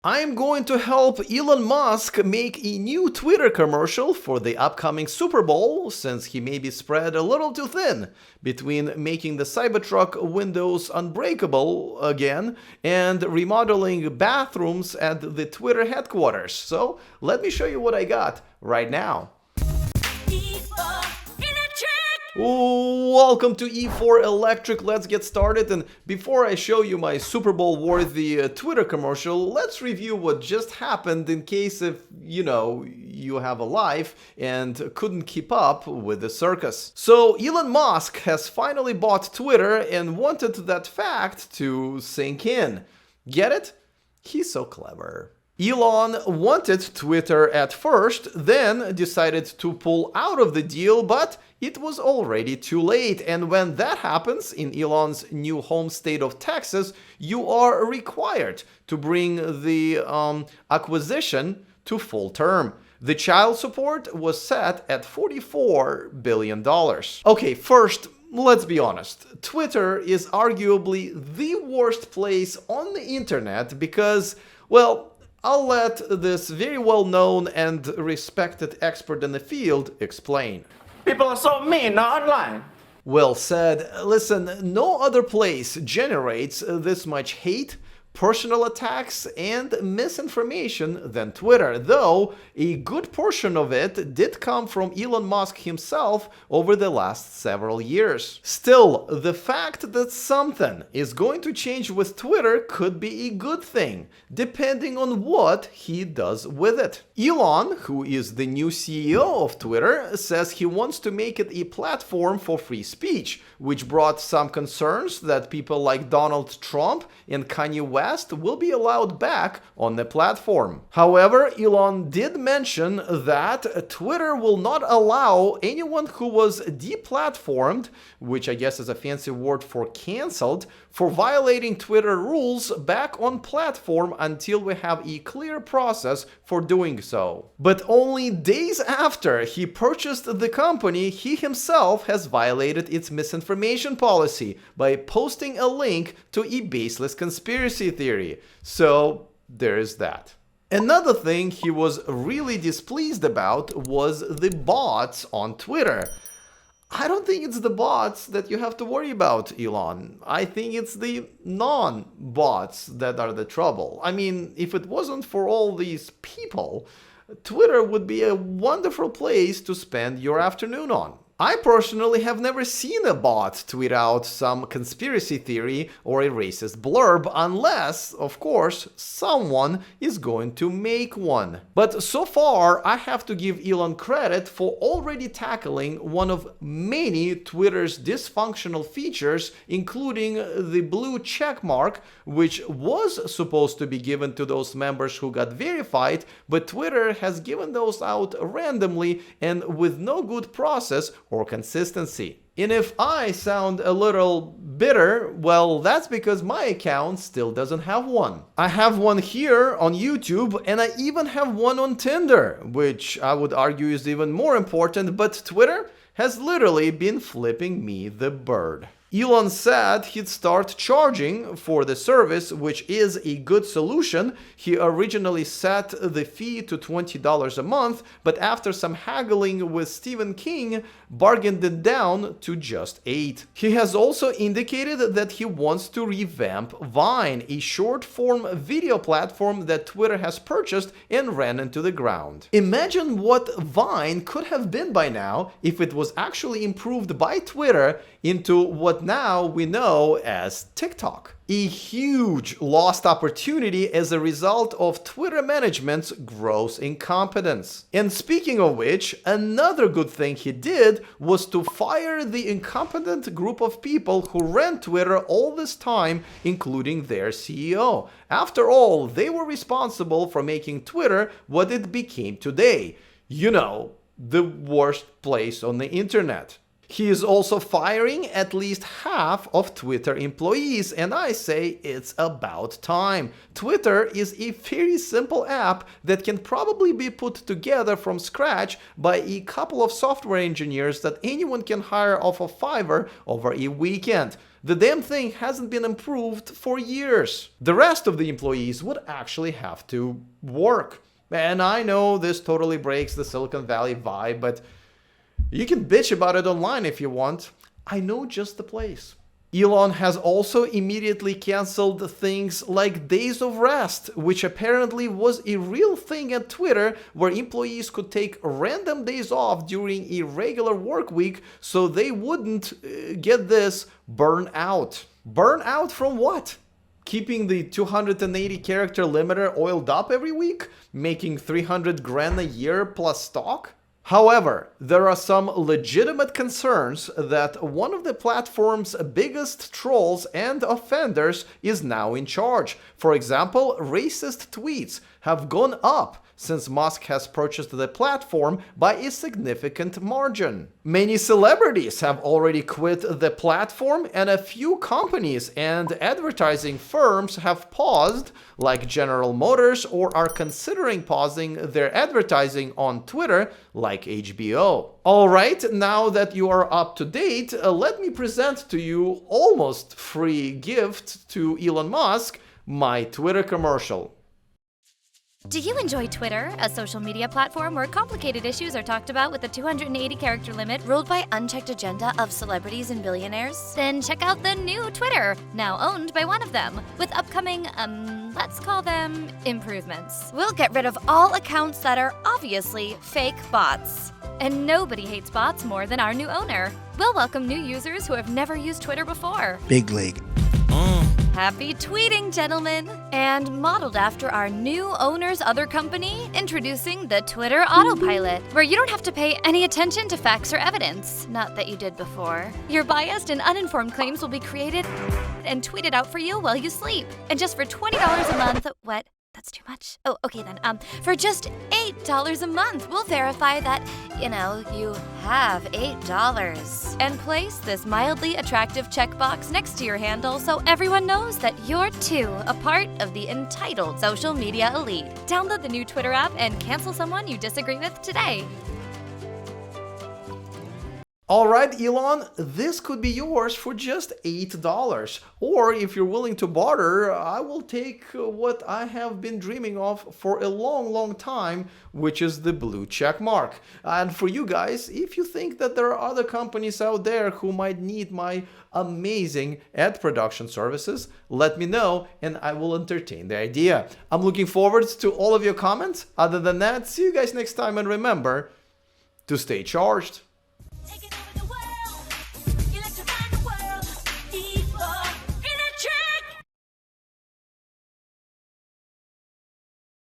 I'm going to help Elon Musk make a new Twitter commercial for the upcoming Super Bowl, since he may be spread a little too thin between making the Cybertruck windows unbreakable again and remodeling bathrooms at the Twitter headquarters. So let me show you what I got right now. Welcome to E4 Electric. Let's get started. And before I show you my Super Bowl worthy Twitter commercial, let's review what just happened in case if, you have a life and couldn't keep up with the circus. So Elon Musk has finally bought Twitter and wanted that fact to sink in. Get it? He's so clever. Elon wanted Twitter at first, then decided to pull out of the deal, but it was already too late. And when that happens in Elon's new home state of Texas, you are required to bring the acquisition to full term. The child support was set at $44 billion. Okay, first, let's be honest. Twitter is arguably the worst place on the internet because, well, I'll let this very well-known and respected expert in the field explain. People are so mean online. Well said. Listen, no other place generates this much hate, personal attacks, and misinformation than Twitter, though a good portion of it did come from Elon Musk himself over the last several years. Still, the fact that something is going to change with Twitter could be a good thing, depending on what he does with it. Elon, who is the new CEO of Twitter, says he wants to make it a platform for free speech, which brought some concerns that people like Donald Trump and Kanye West will be allowed back on the platform. However, Elon did mention that Twitter will not allow anyone who was deplatformed, which I guess is a fancy word for cancelled, for violating Twitter rules back on platform until we have a clear process for doing so. But only days after he purchased the company, he himself has violated its misinformation policy by posting a link to a baseless conspiracy theory. So there's that. Another thing he was really displeased about was the bots on Twitter. I don't think it's the bots that you have to worry about, Elon. I think it's the non-bots that are the trouble. I mean, if it wasn't for all these people, Twitter would be a wonderful place to spend your afternoon on. I personally have never seen a bot tweet out some conspiracy theory or a racist blurb unless, of course, someone is going to make one. But so far, I have to give Elon credit for already tackling one of many Twitter's dysfunctional features, including the blue checkmark, which was supposed to be given to those members who got verified, but Twitter has given those out randomly and with no good process or consistency. And if I sound a little bitter, well, that's because my account still doesn't have one. I have one here on YouTube, and I even have one on Tinder, which I would argue is even more important, but Twitter has literally been flipping me the bird. Elon said he'd start charging for the service, which is a good solution. He originally set the fee to $20 a month, but after some haggling with Stephen King, bargained it down to just $8. He has also indicated that he wants to revamp Vine, a short-form video platform that Twitter has purchased and ran into the ground. Imagine what Vine could have been by now if it was actually improved by Twitter into what now we know as TikTok. A huge lost opportunity as a result of Twitter management's gross incompetence. And speaking of which, another good thing he did was to fire the incompetent group of people who ran Twitter all this time, including their CEO. After all, they were responsible for making Twitter what it became today. The worst place on the internet. He is also firing at least half of Twitter employees, and I say it's about time. Twitter is a very simple app that can probably be put together from scratch by a couple of software engineers that anyone can hire off of Fiverr over a weekend. The damn thing hasn't been improved for years. The rest of the employees would actually have to work. And I know this totally breaks the Silicon Valley vibe, but you can bitch about it online if you want. I know just the place. Elon has also immediately canceled things like days of rest, which apparently was a real thing at Twitter, where employees could take random days off during a regular work week so they wouldn't get this burn out. Burn out from what? Keeping the 280 character limiter oiled up every week? Making 300 grand a year plus stock? However, there are some legitimate concerns that one of the platform's biggest trolls and offenders is now in charge. For example, racist tweets have gone up since Musk has purchased the platform by a significant margin. Many celebrities have already quit the platform, and a few companies and advertising firms have paused, like General Motors, or are considering pausing their advertising on Twitter, like HBO. Alright, now that you are up to date, let me present to you almost free gift to Elon Musk, my Twitter commercial. Do you enjoy Twitter, a social media platform where complicated issues are talked about with a 280-character limit ruled by unchecked agenda of celebrities and billionaires? Then check out the new Twitter, now owned by one of them, with upcoming, let's call them improvements. We'll get rid of all accounts that are obviously fake bots. And nobody hates bots more than our new owner. We'll welcome new users who have never used Twitter before. Big league. Happy tweeting, gentlemen! And modeled after our new owner's other company, introducing the Twitter Autopilot, where you don't have to pay any attention to facts or evidence. Not that you did before. Your biased and uninformed claims will be created and tweeted out for you while you sleep. And just for $20 a month, what? That's too much? Oh, okay then. For just $8 a month, we'll verify that, you have $8. And place this mildly attractive checkbox next to your handle so everyone knows that you're too a part of the entitled social media elite. Download the new Twitter app and cancel someone you disagree with today. Alright, Elon, this could be yours for just $8. Or if you're willing to barter, I will take what I have been dreaming of for a long time, which is the blue check mark. And for you guys, if you think that there are other companies out there who might need my amazing ad production services, let me know and I will entertain the idea. I'm looking forward to all of your comments. Other than that, see you guys next time, and remember to stay charged.